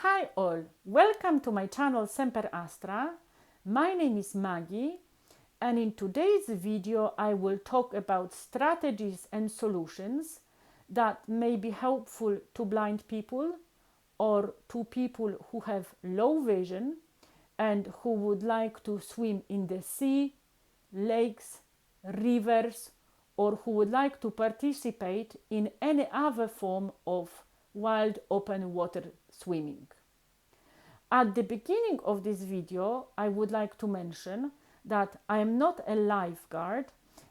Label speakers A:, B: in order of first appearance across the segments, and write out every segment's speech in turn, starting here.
A: Hi all, welcome to my channel Semper Astra. My name is Maggie, and in today's video I will talk about strategies and solutions that may be helpful to blind people or to people who have low vision and who would like to swim in the sea, lakes, rivers, or who would like to participate in any other form of wild open water swimming. At the beginning of this video, I would like to mention that I am not a lifeguard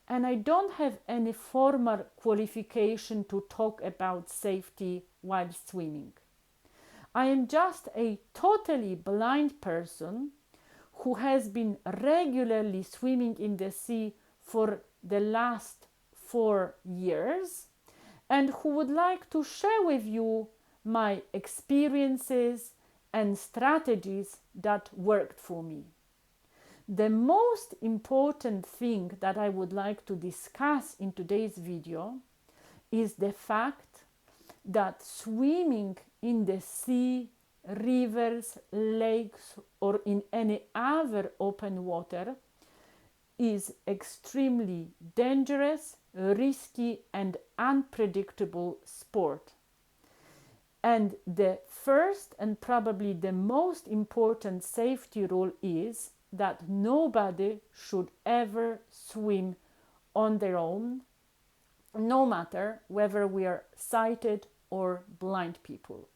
A: and I don't have any formal qualification to talk about safety while swimming. I am just a totally blind person who has been regularly swimming in the sea for the last 4 years and who would like to share with you my experiences and strategies that worked for me. The most important thing that I would like to discuss in today's video is the fact that swimming in the sea, rivers, lakes, or in any other open water is extremely dangerous, risky, and unpredictable sport. And the first and probably the most important safety rule is that nobody should ever swim on their own, no matter whether we are sighted or blind people.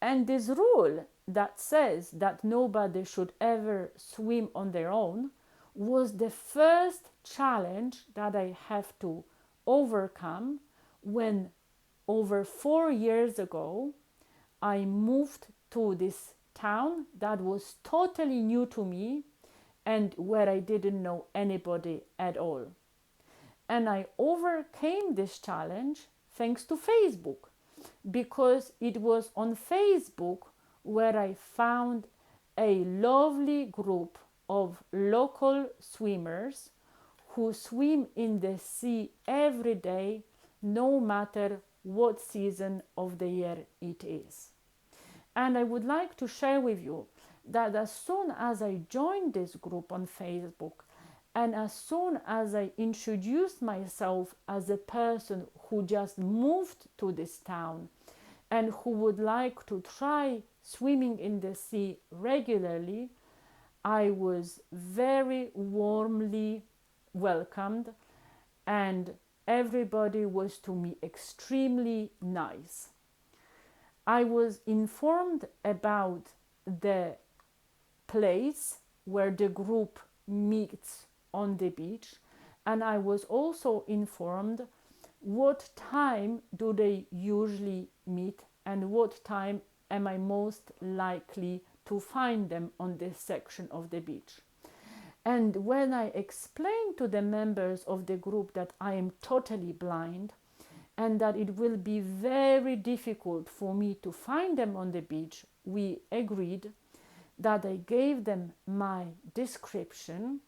A: And this rule that says that nobody should ever swim on their own was the first challenge that I have to overcome when over 4 years ago I moved to this town that was totally new to me and where I didn't know anybody at all. And I overcame this challenge thanks to Facebook, because it was on Facebook where I found a lovely group of local swimmers who swim in the sea every day, no matter what season of the year it is. And I would like to share with you that as soon as I joined this group on Facebook and as soon as I introduced myself as a person who just moved to this town and who would like to try swimming in the sea regularly, I was very warmly welcomed and everybody was to me extremely nice. I was informed about the place where the group meets on the beach, and I was also informed what time do they usually meet and what time am I most likely to find them on this section of the beach. And when I explained to the members of the group that I am totally blind and that it will be very difficult for me to find them on the beach, we agreed that I gave them my description,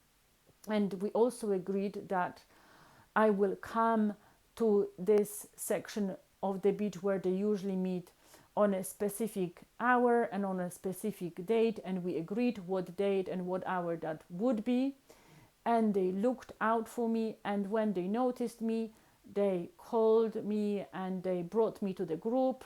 A: and we also agreed that I will come to this section of the beach where they usually meet on a specific hour and on a specific date, and we agreed what date and what hour that would be. And they looked out for me, and when they noticed me, they called me and they brought me to the group.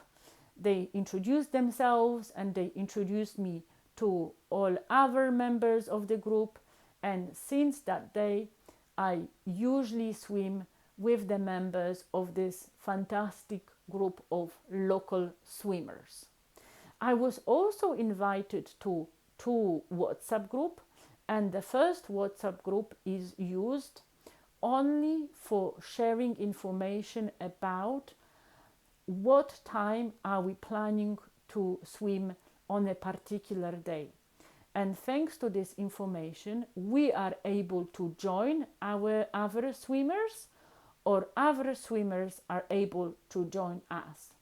A: They introduced themselves and they introduced me to all other members of the group, and since that day I usually swim with the members of this fantastic group of local swimmers. I was also invited to 2 WhatsApp groups, and the first WhatsApp group is used only for sharing information about what time are we planning to swim on a particular day. And thanks to this information, we are able to join our other swimmers, or other swimmers are able to join us.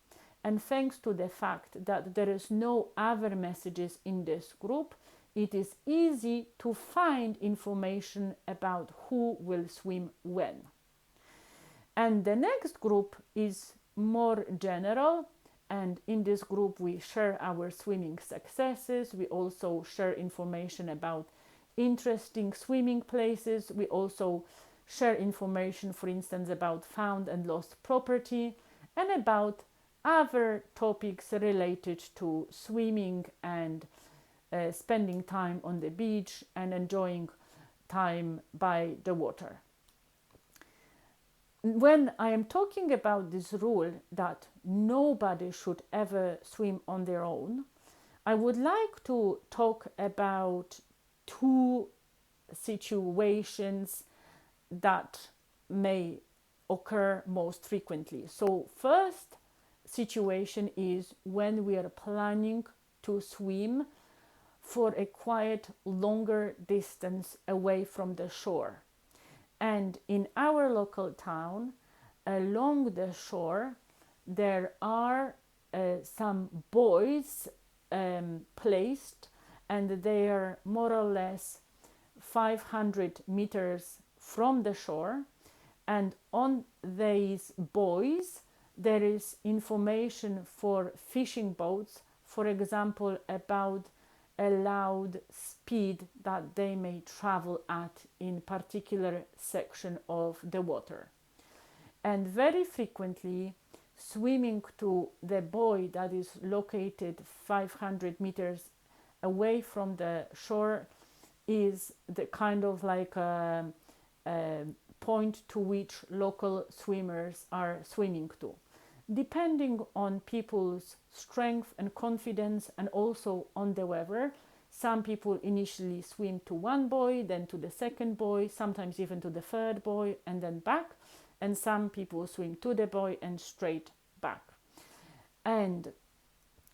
A: And thanks to the fact that there is no other messages in this group, it is easy to find information about who will swim when. And the next group is more general And in this group, we share our swimming successes. We also share information about interesting swimming places. We also share information, for instance, about found and lost property and about other topics related to swimming and spending time on the beach and enjoying time by the water. When I am talking about this rule that nobody should ever swim on their own, I would like to talk about two situations that may occur most frequently. So, first situation is when we are planning to swim for a quite longer distance away from the shore. And in our local town, along the shore, there are some buoys placed, and they are more or less 500 meters from the shore. And on these buoys, there is information for fishing boats, for example, about allowed speed that they may travel at in particular section of the water. And very frequently, swimming to the buoy that is located 500 meters away from the shore is the kind of like a point to which local swimmers are swimming to. Depending on people's strength and confidence and also on the weather, some people initially swim to one buoy, then to the second buoy, sometimes even to the third buoy and then back, and some people swim to the buoy and straight back. And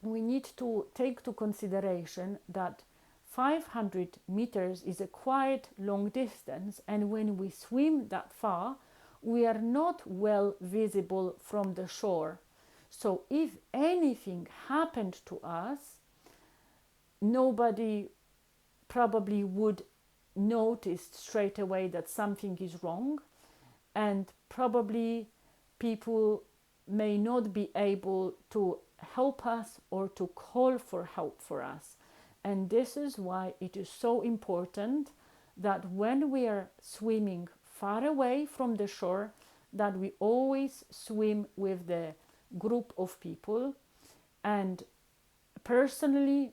A: we need to take to consideration that 500 meters is a quite long distance, and when we swim that far, we are not well visible from the shore. So if anything happened to us, nobody probably would notice straight away that something is wrong, and probably people may not be able to help us or to call for help for us. And this is why it is so important that when we are swimming far away from the shore, that we always swim with the group of people. And personally,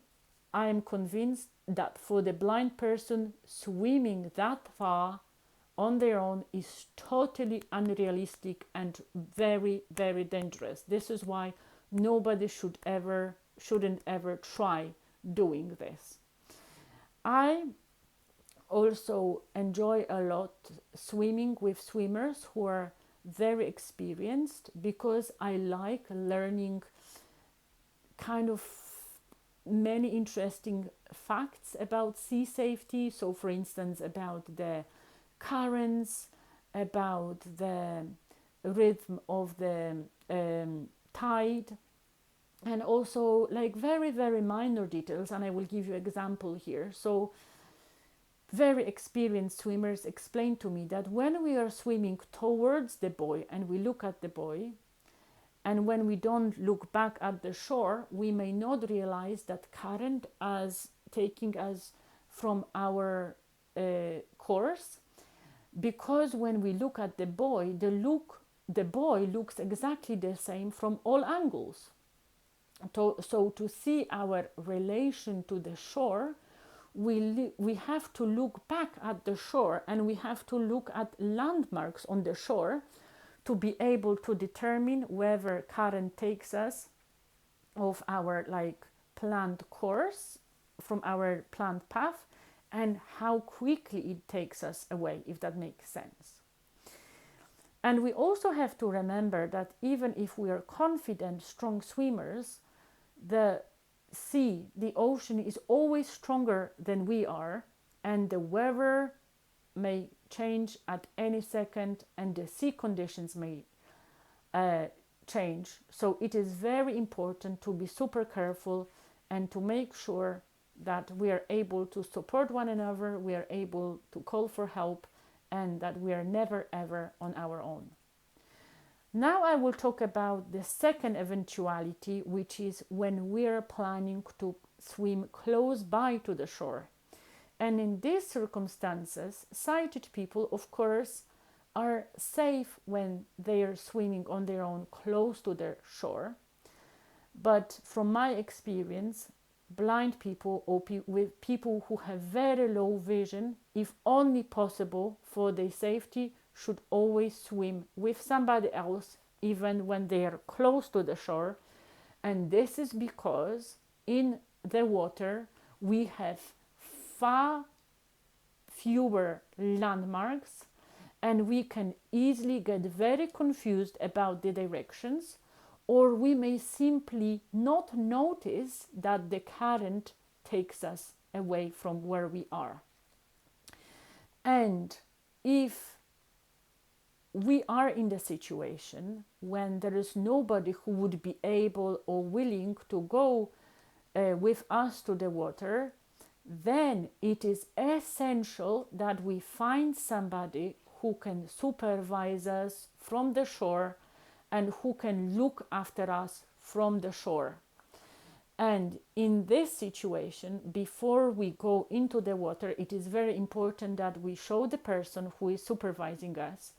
A: I am convinced that for the blind person, swimming that far on their own is totally unrealistic and very, very dangerous. This is why nobody shouldn't ever try doing this. I also enjoy a lot swimming with swimmers who are very experienced, because I like learning kind of many interesting facts about sea safety. So for instance, about the currents, about the rhythm of the tide, and also like very, very minor details, and I will give you an example here. So very experienced swimmers explain to me that when we are swimming towards the buoy and we look at the buoy, and when we don't look back at the shore, we may not realize that current is taking us from our course, because when we look at the buoy, the buoy looks exactly the same from all angles. So to see our relation to the shore, we have to look back at the shore, and we have to look at landmarks on the shore to be able to determine whether current takes us off our like planned course, from our planned path, and how quickly it takes us away, if that makes sense. And we also have to remember that even if we are confident, strong swimmers, the sea, the ocean is always stronger than we are, and the weather may change at any second, and the sea conditions may change. So it is very important to be super careful and to make sure that we are able to support one another, we are able to call for help, and that we are never ever on our own. Now I will talk about the second eventuality, which is when we're planning to swim close by to the shore. And in these circumstances, sighted people, of course, are safe when they are swimming on their own close to the shore. But from my experience, blind people or with people who have very low vision, if only possible for their safety, should always swim with somebody else, even when they are close to the shore. And this is because in the water we have far fewer landmarks, and we can easily get very confused about the directions, or we may simply not notice that the current takes us away from where we are. And if we are in the situation when there is nobody who would be able or willing to go with us to the water, then it is essential that we find somebody who can supervise us from the shore and who can look after us from the shore. And in this situation, before we go into the water, it is very important that we show the person who is supervising us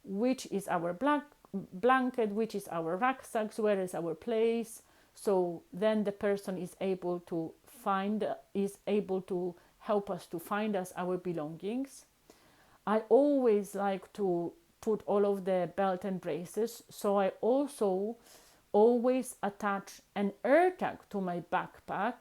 A: which is our blanket, which is our rucksacks, where is our place. So then the person is able to help us to find us our belongings. I always like to put all of the belt and braces, so I also always attach an AirTag to my backpack,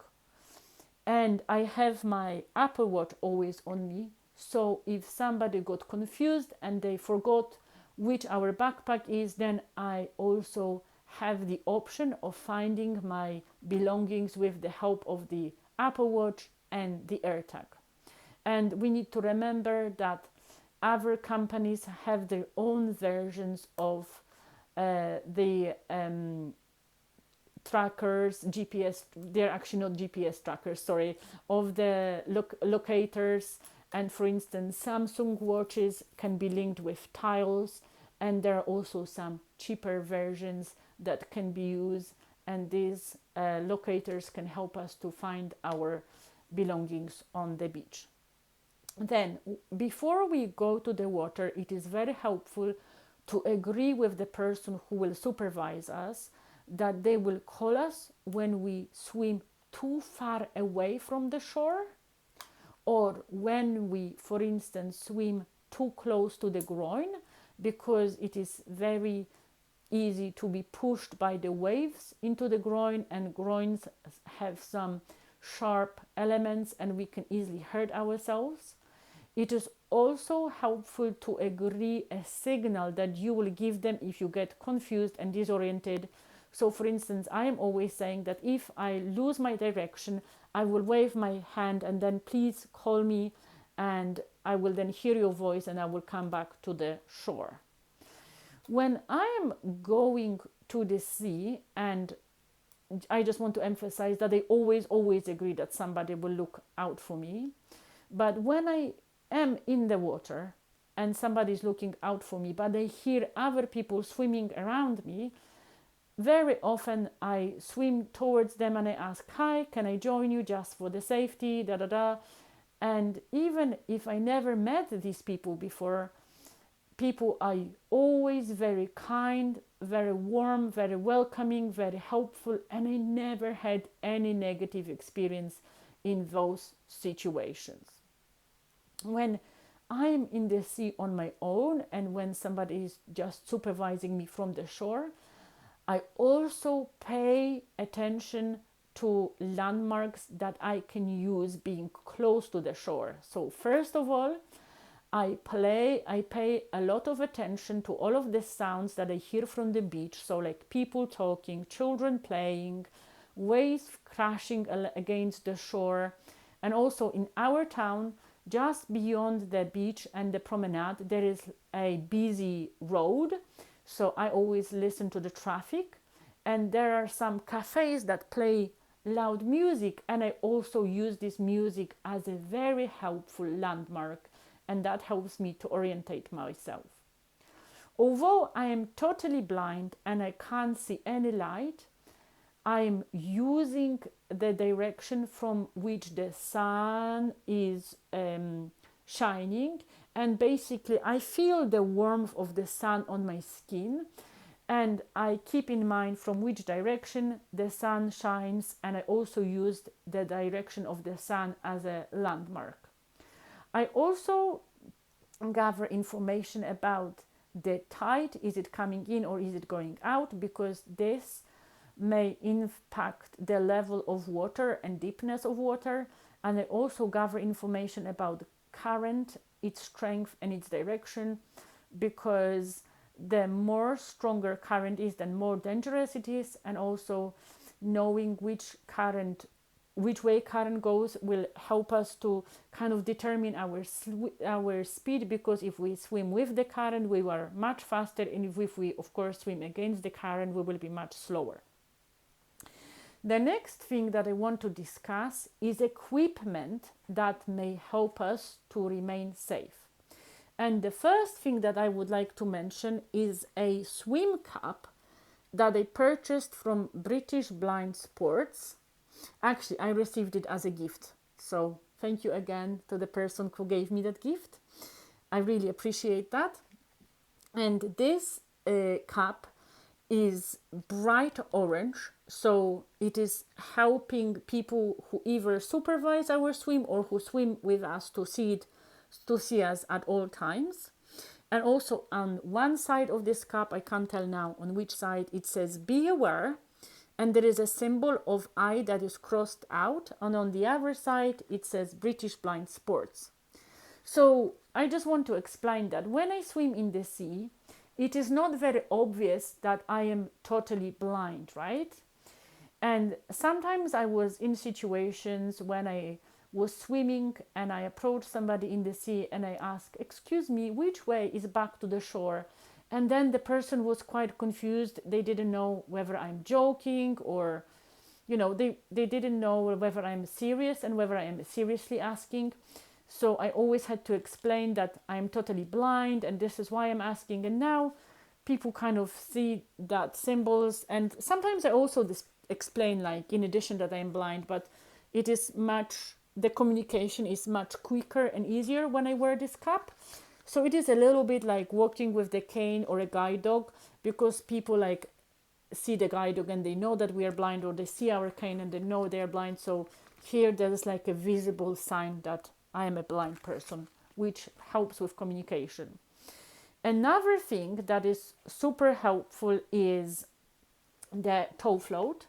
A: and I have my Apple Watch always on me. So if somebody got confused and they forgot which our backpack is, then I also have the option of finding my belongings with the help of the Apple Watch and the AirTag. And we need to remember that other companies have their own versions of the trackers, GPS, they're actually not GPS trackers, sorry, of the locators. And for instance, Samsung watches can be linked with tiles, and there are also some cheaper versions that can be used, and these locators can help us to find our belongings on the beach. Then, before we go to the water, it is very helpful to agree with the person who will supervise us that they will call us when we swim too far away from the shore, or when we, for instance, swim too close to the groin, because it is very easy to be pushed by the waves into the groin, and groins have some sharp elements and we can easily hurt ourselves. It is also helpful to agree a signal that you will give them if you get confused and disoriented. So for instance, I am always saying that if I lose my direction, I will wave my hand and then please call me, and I will then hear your voice and I will come back to the shore. When I am going to the sea, and I just want to emphasize that I always agree that somebody will look out for me. But when I am in the water and somebody is looking out for me, but I hear other people swimming around me, very often I swim towards them and I ask, hi, can I join you just for the safety, da da da. And even if I never met these people before, people are always very kind, very warm, very welcoming, very helpful, and I never had any negative experience in those situations. When I'm in the sea on my own and when somebody is just supervising me from the shore, I also pay attention to landmarks that I can use being close to the shore. So first of all, I pay a lot of attention to all of the sounds that I hear from the beach. So like people talking, children playing, waves crashing against the shore. And also in our town, just beyond the beach and the promenade, there is a busy road. So I always listen to the traffic, and there are some cafes that play loud music, and I also use this music as a very helpful landmark, and that helps me to orientate myself. Although I am totally blind and I can't see any light, I'm using the direction from which the sun is shining, and basically I feel the warmth of the sun on my skin, and I keep in mind from which direction the sun shines, and I also used the direction of the sun as a landmark. I also gather information about the tide. Is it coming in or is it going out? Because this may impact the level of water and deepness of water. And I also gather information about current, its strength and its direction, because the more stronger current is, the more dangerous it is. And also knowing which way current goes will help us to kind of determine our speed, because if we swim with the current, we are much faster, and if we of course swim against the current, we will be much slower. The next thing that I want to discuss is equipment that may help us to remain safe. And the first thing that I would like to mention is a swim cap that I purchased from British Blind Sports. Actually, I received it as a gift. So thank you again to the person who gave me that gift. I really appreciate that. And this cap is bright orange, so it is helping people who either supervise our swim or who swim with us to see us at all times. And also on one side of this cap, I can't tell now on which side, it says "Be aware," and there is a symbol of eye that is crossed out, and on the other side it says British Blind Sports. So I just want to explain that when I swim in the sea, it is not very obvious that I am totally blind, right? And sometimes I was in situations when I was swimming and I approached somebody in the sea and I asked, "Excuse me, which way is back to the shore?" And then the person was quite confused. They didn't know whether I'm joking or, they didn't know whether I'm serious and whether I am seriously asking. So I always had to explain that I'm totally blind and this is why I'm asking. And now people kind of see that symbols. And sometimes I also explain, like, in addition that I'm blind, but the communication is much quicker and easier when I wear this cap. So it is a little bit like walking with the cane or a guide dog, because people like see the guide dog and they know that we are blind, or they see our cane and they know they are blind. So here there is like a visible sign that I am a blind person, which helps with communication. Another thing that is super helpful is the toe float.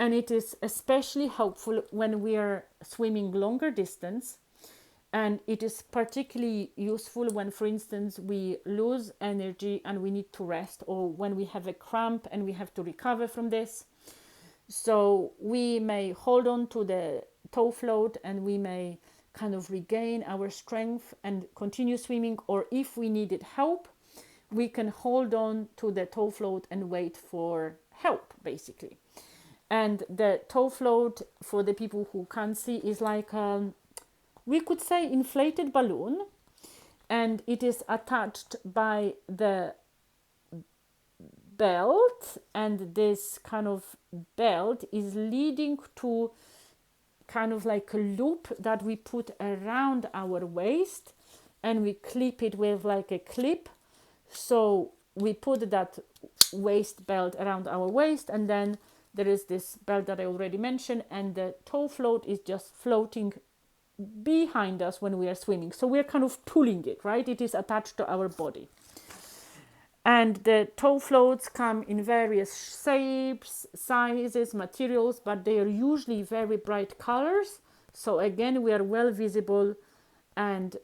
A: And it is especially helpful when we are swimming longer distance. And it is particularly useful when, for instance, we lose energy and we need to rest, or when we have a cramp and we have to recover from this. So we may hold on to the toe float and we may kind of regain our strength and continue swimming, or if we needed help, we can hold on to the toe float and wait for help, basically. And the toe float, for the people who can't see, is like we could say inflated balloon, and it is attached by the belt, and this kind of belt is leading to kind of like a loop that we put around our waist, and we clip it with like a clip. So we put that waist belt around our waist, and then there is this belt that I already mentioned, and the toe float is just floating behind us when we are swimming. So we are kind of pulling it, right? It is attached to our body. And the toe floats come in various shapes, sizes, materials, but they are usually very bright colors. So again, we are well visible, and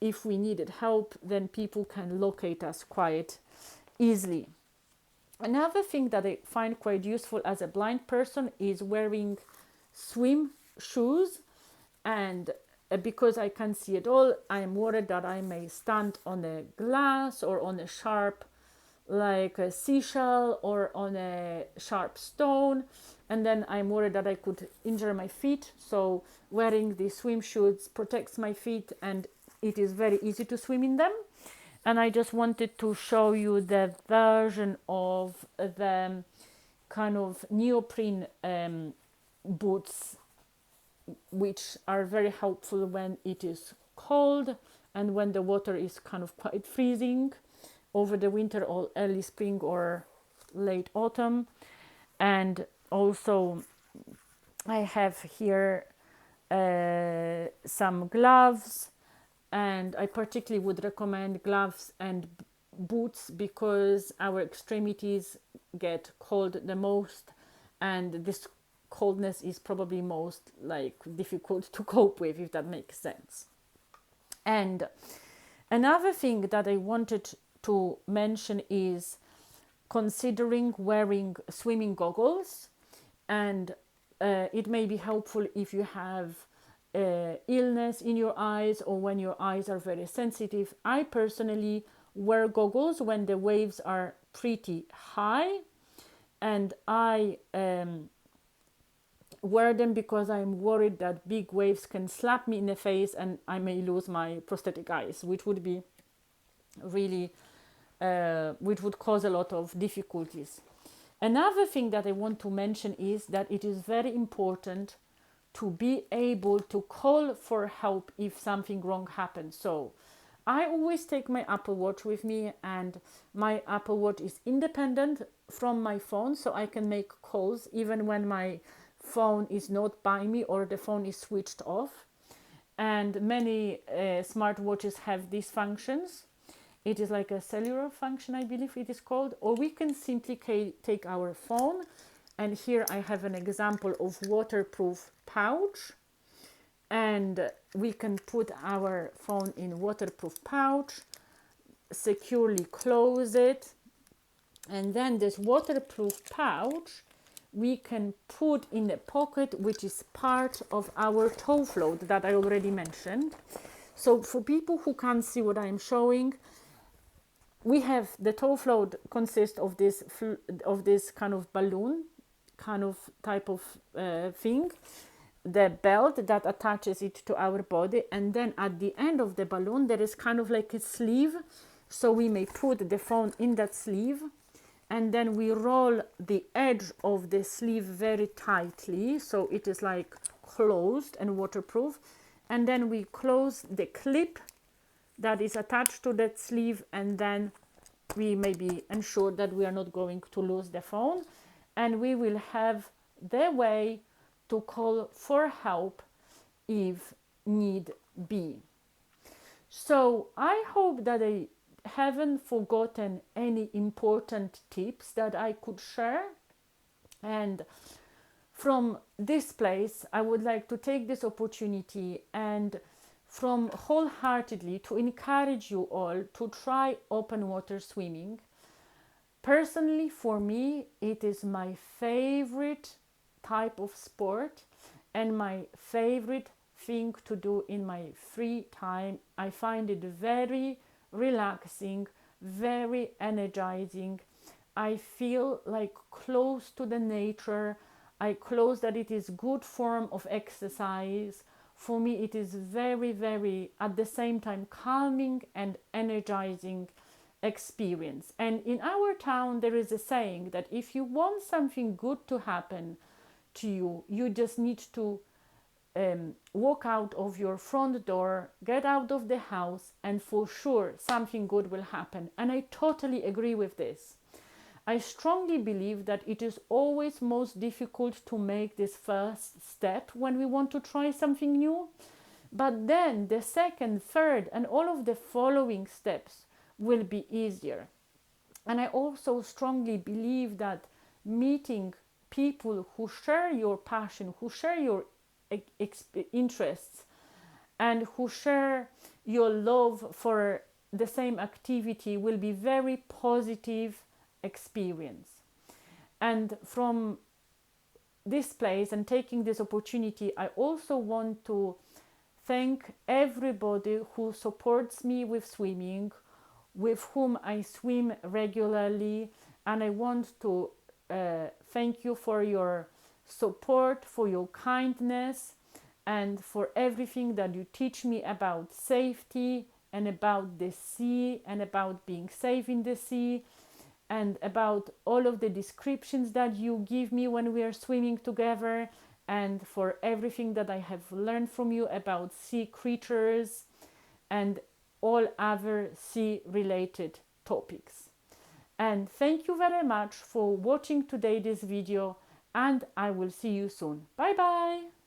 A: if we needed help, then people can locate us quite easily. Another thing that I find quite useful as a blind person is wearing swim shoes. And because I can't see at all, I am worried that I may stand on a glass or on a sharp, like a seashell, or on a sharp stone, and then I'm worried that I could injure my feet. So wearing these swim shoes protects my feet, and it is very easy to swim in them. and I just wanted to show you the version of the kind of neoprene boots, which are very helpful when it is cold and when the water is kind of quite freezing over the winter or early spring or late autumn. And also I have here some gloves, and I particularly would recommend gloves and boots because our extremities get cold the most, and this coldness is probably most like difficult to cope with, if that makes sense. And another thing that I wanted to mention is considering wearing swimming goggles, and it may be helpful if you have illness in your eyes or when your eyes are very sensitive. I personally wear goggles when the waves are pretty high, and I wear them because I'm worried that big waves can slap me in the face and I may lose my prosthetic eyes, which would be really which would cause a lot of difficulties. Another thing that I want to mention is that it is very important to be able to call for help if something wrong happens. So I always take my Apple Watch with me, and my Apple Watch is independent from my phone, so I can make calls even when my phone is not by me or the phone is switched off. And many smartwatches have these functions. It is like a cellular function, I believe it is called, or we can simply take our phone, and here I have an example of waterproof pouch, and we can put our phone in waterproof pouch, securely close it, and then this waterproof pouch we can put in a pocket which is part of our toe float that I already mentioned. So for people who can't see what I'm showing, we have the toe float consists of this kind of balloon, kind of type of thing, the belt that attaches it to our body, and then at the end of the balloon there is kind of like a sleeve, so we may put the phone in that sleeve, and then we roll the edge of the sleeve very tightly so it is like closed and waterproof, and then we close the clip that is attached to that sleeve, and then we may be ensured that we are not going to lose the phone, and we will have the way to call for help if need be. So I hope that I haven't forgotten any important tips that I could share, and from this place I would like to take this opportunity and from wholeheartedly to encourage you all to try open water swimming. Personally, for me, it is my favorite type of sport and my favorite thing to do in my free time. I find it very relaxing, very energizing. I feel like close to the nature. I close that it is good form of exercise. For me, it is very, very, at the same time, calming and energizing experience. And in our town, there is a saying that if you want something good to happen to you, you just need to walk out of your front door, get out of the house, and for sure something good will happen. And I totally agree with this. I strongly believe that it is always most difficult to make this first step when we want to try something new. But then the second, third, and all of the following steps will be easier. And I also strongly believe that meeting people who share your passion, who share your interests, and who share your love for the same activity will be very positive experience. And from this place and taking this opportunity, I also want to thank everybody who supports me with swimming, with whom I swim regularly, and I want to thank you for your support, for your kindness, and for everything that you teach me about safety, and about the sea and about being safe in the sea and about all of the descriptions that you give me when we are swimming together, and for everything that I have learned from you about sea creatures and all other sea related topics. And thank you very much for watching today this video, and I will see you soon. Bye bye.